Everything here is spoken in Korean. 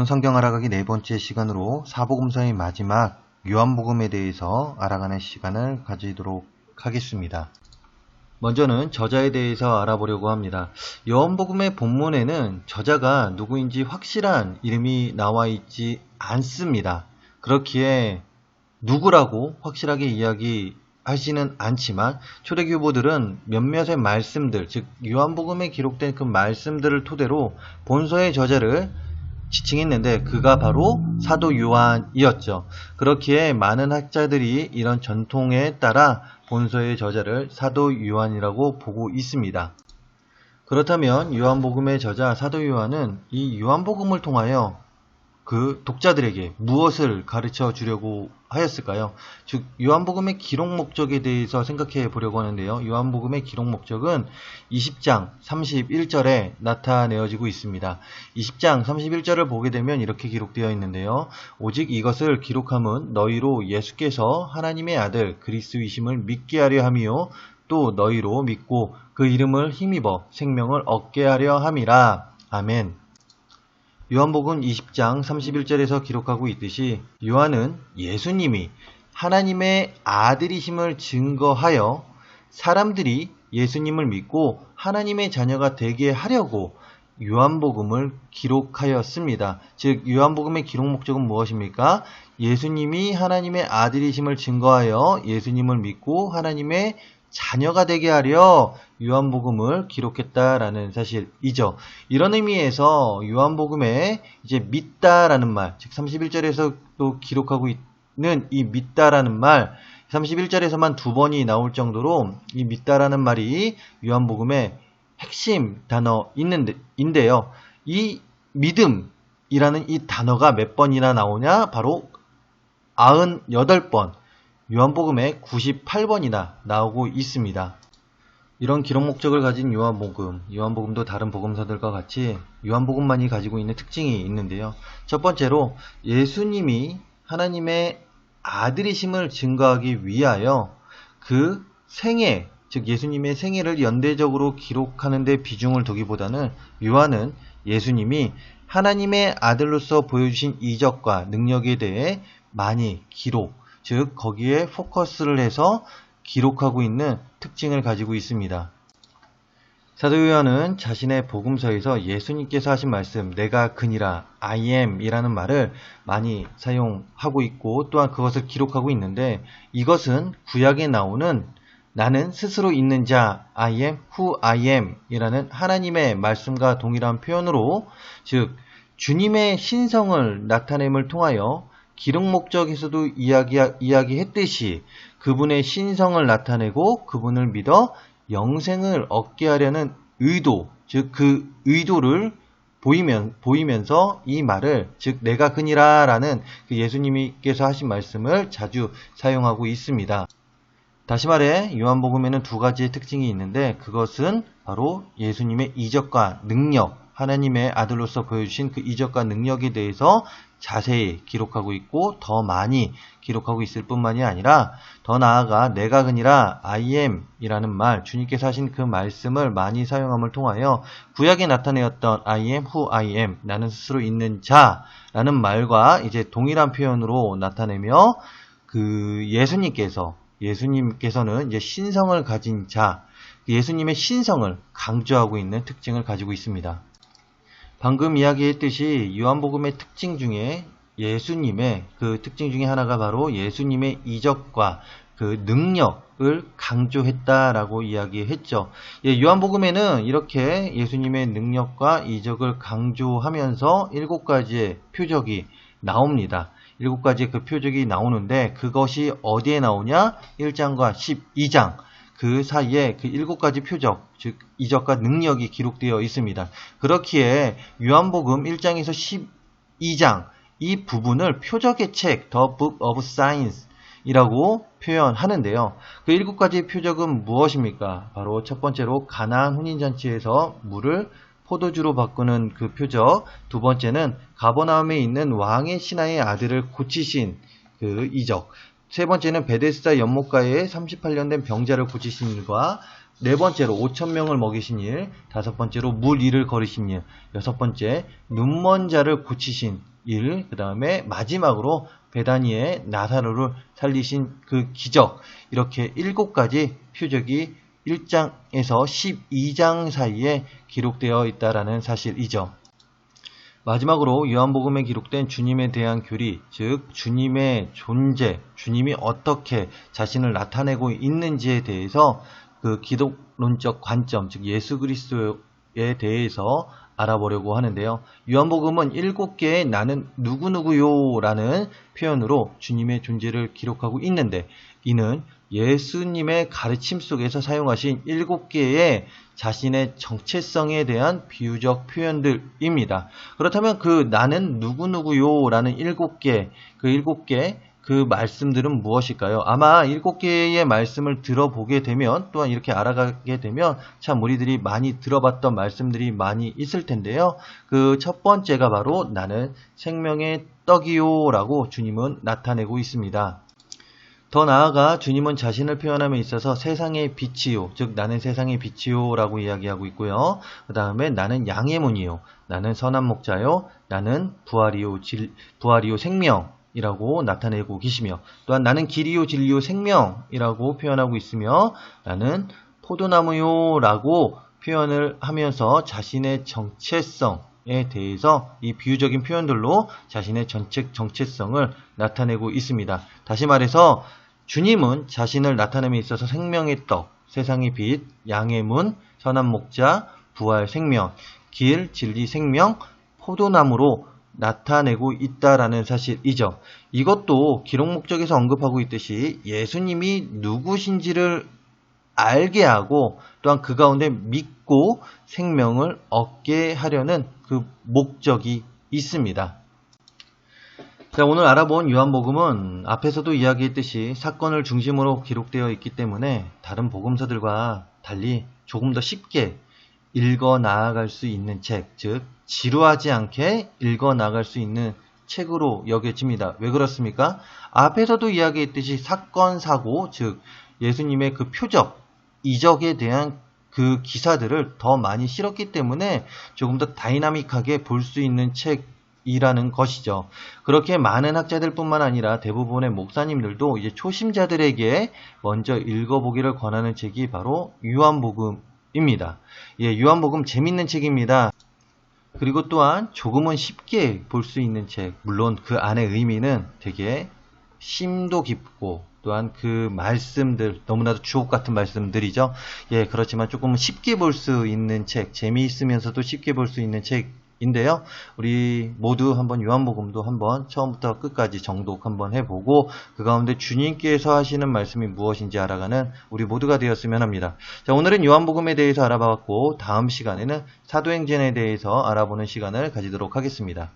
성경 알아가기 네 번째 시간으로 사복음서의 마지막 요한복음에 대해서 알아가는 시간을 가지도록 하겠습니다. 먼저는 저자에 대해서 알아보려고 합니다. 요한복음의 본문에는 저자가 누구인지 확실한 이름이 나와 있지 않습니다. 그렇기에 누구라고 확실하게 이야기하지는 않지만 초대교보들은 몇몇의 말씀들, 즉 요한복음에 기록된 그 말씀들을 토대로 본서의 저자를 지칭했는데 그가 바로 사도 요한이었죠. 그렇기에 많은 학자들이 이런 전통에 따라 본서의 저자를 사도 요한이라고 보고 있습니다. 그렇다면 요한복음의 저자 사도 요한은 이 요한복음을 통하여 그 독자들에게 무엇을 가르쳐 주려고 하였을까요? 즉 요한복음의 기록 목적에 대해서 생각해 보려고 하는데요. 요한복음의 기록 목적은 20장 31절에 나타내어지고 있습니다. 20장 31절을 보게 되면 이렇게 기록되어 있는데요. 오직 이것을 기록함은 너희로 예수께서 하나님의 아들 그리스도이심을 믿게 하려 함이요 또 너희로 믿고 그 이름을 힘입어 생명을 얻게 하려 함이라. 아멘. 요한복음 20장 31절에서 기록하고 있듯이 요한은 예수님이 하나님의 아들이심을 증거하여 사람들이 예수님을 믿고 하나님의 자녀가 되게 하려고 요한복음을 기록하였습니다. 즉 요한복음의 기록 목적은 무엇입니까? 예수님이 하나님의 아들이심을 증거하여 예수님을 믿고 하나님의 자녀가 되게 하려 요한복음을 기록했다라는 사실이죠. 이런 의미에서 요한복음에 이제 믿다라는 말, 즉 31절에서 또 기록하고 있는 이 믿다라는 말, 31절에서만 두 번이 나올 정도로 이 믿다라는 말이 요한복음의 핵심 단어인데요. 이 믿음이라는 이 단어가 몇 번이나 나오냐? 바로 98번. 요한복음에 98번이나 나오고 있습니다. 이런 기록 목적을 가진 요한복음도 다른 복음서들과 같이 요한복음만이 가지고 있는 특징이 있는데요. 첫 번째로 예수님이 하나님의 아들이심을 증거하기 위하여 그 생애, 즉 예수님의 생애를 연대적으로 기록하는 데 비중을 두기보다는 요한은 예수님이 하나님의 아들로서 보여주신 이적과 능력에 대해 많이 즉 거기에 포커스를 해서 기록하고 있는 특징을 가지고 있습니다. 사도 요한은 자신의 복음서에서 예수님께서 하신 말씀 내가 그니라 I am 이라는 말을 많이 사용하고 있고 또한 그것을 기록하고 있는데 이것은 구약에 나오는 나는 스스로 있는 자 I am who I am 이라는 하나님의 말씀과 동일한 표현으로 즉 주님의 신성을 나타냄을 통하여 기록 목적에서도 이야기했듯이 그분의 신성을 나타내고 그분을 믿어 영생을 얻게 하려는 의도, 즉 그 의도를 보이면서 이 말을 즉 내가 그니라 라는 그 예수님께서 하신 말씀을 자주 사용하고 있습니다. 다시 말해 요한복음에는 두 가지의 특징이 있는데 그것은 바로 예수님의 이적과 능력, 하나님의 아들로서 보여주신 그 이적과 능력에 대해서 자세히 기록하고 있고 더 많이 기록하고 있을 뿐만이 아니라 더 나아가 내가 그니라 I am 이라는 말, 주님께서 하신 그 말씀을 많이 사용함을 통하여 구약에 나타내었던 I am who I am, 나는 스스로 있는 자라는 말과 이제 동일한 표현으로 나타내며 그 예수님께서는 이제 신성을 가진 자, 예수님의 신성을 강조하고 있는 특징을 가지고 있습니다. 방금 이야기했듯이 요한복음의 특징 중에 예수님의 그 특징 중에 하나가 바로 예수님의 이적과 그 능력을 강조했다라고 이야기했죠. 요한복음에는 이렇게 예수님의 능력과 이적을 강조하면서 7가지의 표적이 나옵니다. 7가지의 그 표적이 나오는데 그것이 어디에 나오냐? 1장과 12장. 그 사이에 그 7가지 표적, 즉 이적과 능력이 기록되어 있습니다. 그렇기에 요한복음 1장에서 12장 이 부분을 표적의 책, The Book of Signs 이라고 표현하는데요. 그 7가지 표적은 무엇입니까? 바로 첫 번째로 가나안 혼인잔치에서 물을 포도주로 바꾸는 그 표적, 두 번째는 가버나움에 있는 왕의 신하의 아들을 고치신 그 이적, 세 번째는 베데스다 연못가에 38년 된 병자를 고치신 일과 네 번째로 5,000명을 먹이신 일, 다섯 번째로 물 위를 걸으신 일, 여섯 번째 눈먼 자를 고치신 일, 그 다음에 마지막으로 베다니의 나사로를 살리신 그 기적, 이렇게 7가지 표적이 1장에서 12장 사이에 기록되어 있다라는 사실이죠. 마지막으로 요한복음에 기록된 주님에 대한 교리, 즉 주님의 존재, 주님이 어떻게 자신을 나타내고 있는지에 대해서 그 기독론적 관점, 즉 예수 그리스도에 대해서 알아보려고 하는데요. 요한복음은 7개의 나는 누구누구요 라는 표현으로 주님의 존재를 기록하고 있는데, 이는 예수님의 가르침 속에서 사용하신 7개의 자신의 정체성에 대한 비유적 표현들입니다. 그렇다면 그 나는 누구누구요 라는 7개, 그 말씀들은 무엇일까요? 아마 7개의 말씀을 들어보게 되면, 또한 이렇게 알아가게 되면 참 우리들이 많이 들어봤던 말씀들이 많이 있을 텐데요. 그 첫 번째가 바로 나는 생명의 떡이요 라고 주님은 나타내고 있습니다. 더 나아가 주님은 자신을 표현함에 있어서 세상의 빛이요, 즉 나는 세상의 빛이요 라고 이야기하고 있고요. 그 다음에 나는 양의 문이요, 나는 선한 목자요, 나는 부활이요 생명이라고 나타내고 계시며, 또한 나는 길이요 진리요 생명이라고 표현하고 있으며, 나는 포도나무요 라고 표현을 하면서 자신의 정체성에 대해서 이 비유적인 표현들로 자신의 정체성을 나타내고 있습니다. 다시 말해서 주님은 자신을 나타냄에 있어서 생명의 떡, 세상의 빛, 양의 문, 선한 목자, 부활 생명, 길, 진리 생명, 포도나무로 나타내고 있다라는 사실이죠. 이것도 기록 목적에서 언급하고 있듯이 예수님이 누구신지를 알게 하고, 또한 그 가운데 믿고 생명을 얻게 하려는 그 목적이 있습니다. 자, 오늘 알아본 요한복음은 앞에서도 이야기했듯이 사건을 중심으로 기록되어 있기 때문에 다른 복음서들과 달리 조금 더 쉽게 읽어 나아갈 수 있는 책, 즉 지루하지 않게 읽어 나갈 수 있는 책으로 여겨집니다. 왜 그렇습니까? 앞에서도 이야기했듯이 사건, 사고, 즉 예수님의 그 표적, 이적에 대한 그 기사들을 더 많이 실었기 때문에 조금 더 다이나믹하게 볼 수 있는 책이라는 것이죠. 그렇게 많은 학자들 뿐만 아니라 대부분의 목사님들도 이제 초심자들에게 먼저 읽어보기를 권하는 책이 바로 요한복음입니다. 예, 요한복음 재밌는 책입니다. 그리고 또한 조금은 쉽게 볼 수 있는 책, 물론 그 안의 의미는 되게 심도 깊고, 또한 그 말씀들 너무나도 주옥 같은 말씀들이죠. 예, 그렇지만 조금 쉽게 볼 수 있는 책, 재미있으면서도 쉽게 볼 수 있는 책인데요. 우리 모두 한번 요한복음도 한번 처음부터 끝까지 정독 한번 해보고 그 가운데 주님께서 하시는 말씀이 무엇인지 알아가는 우리 모두가 되었으면 합니다. 자, 오늘은 요한복음에 대해서 알아봤고 다음 시간에는 사도행전에 대해서 알아보는 시간을 가지도록 하겠습니다.